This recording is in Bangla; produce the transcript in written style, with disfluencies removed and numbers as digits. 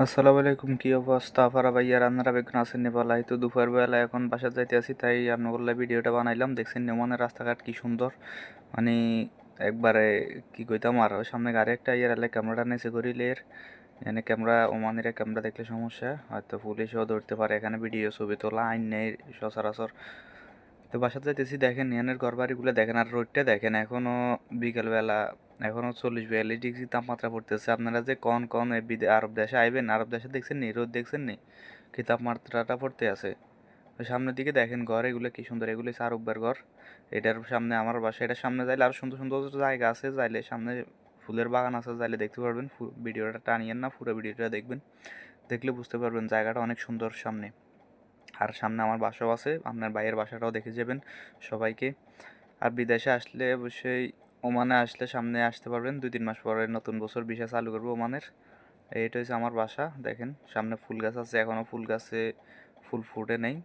আসসালামু আলাইকুম, কি অবস্থা আফারা ভাইয়া? রান্নারা বেগুন আছেন নেপালাই তো দুপুর বেলা এখন বাসা যাইতে আছি, তাই আমি বললে ভিডিওটা বানাইলাম। দেখছেন ওমানের রাস্তাঘাট কি সুন্দর, মানে একবারে কি কইতাম। আর ওই সামনে গাড়ি একটা ইয়ে এলে ক্যামেরাটা নিচে করিলে এখানে ক্যামেরা, ওমানের ক্যামেরা দেখলে সমস্যা, হয়তো পুলিশও ধরতে পারে। এখানে ভিডিও ছবি তোলা আইন নেই সচরাচর। তো বাসাতে যাইতেছি, দেখেন এখানের ঘর বাড়িগুলো দেখেন, আর রোডটা দেখেন। এখনো বিকেলবেলা, এখনো 40-42 ডিগ্রি তাপমাত্রা পড়তেছে। আপনারা যে কন কন আরব দেশে আইবেন, আরব দেশে দেখছেন নি রোদ, দেখছেন নি কি তাপমাত্রাটা পড়তে আছে। ওই সামনের দিকে দেখেন ঘর, এগুলো কি সুন্দর, এগুলো হচ্ছে আরবের ঘর। এটার সামনে আমার বাসা, এটার সামনে যাইলে আরো সুন্দর সুন্দর জায়গা আছে, যাইলে সামনে ফুলের বাগান আছে, যাইলে দেখতে পারবেন। ভিডিওটা টানিয়েন না, পুরো ভিডিওটা দেখবেন, দেখলে বুঝতে পারবেন জায়গাটা অনেক সুন্দর সামনে। আর সামনে আমার বাসাও আছে, আপনার ভাইয়ের বাসাটাও দেখে যাবেন সবাইকে। আর বিদেশে আসলে অবশ্যই ওমানে আসলে সামনে আসতে পারবেন, 2-3 মাস পরে নতুন বছর ভিসা চালু করবো ওমানের। এইটা হচ্ছে আমার বাসা, দেখেন সামনে ফুল গাছ আছে, এখনও ফুল গাছে ফুল ফুটে নেই।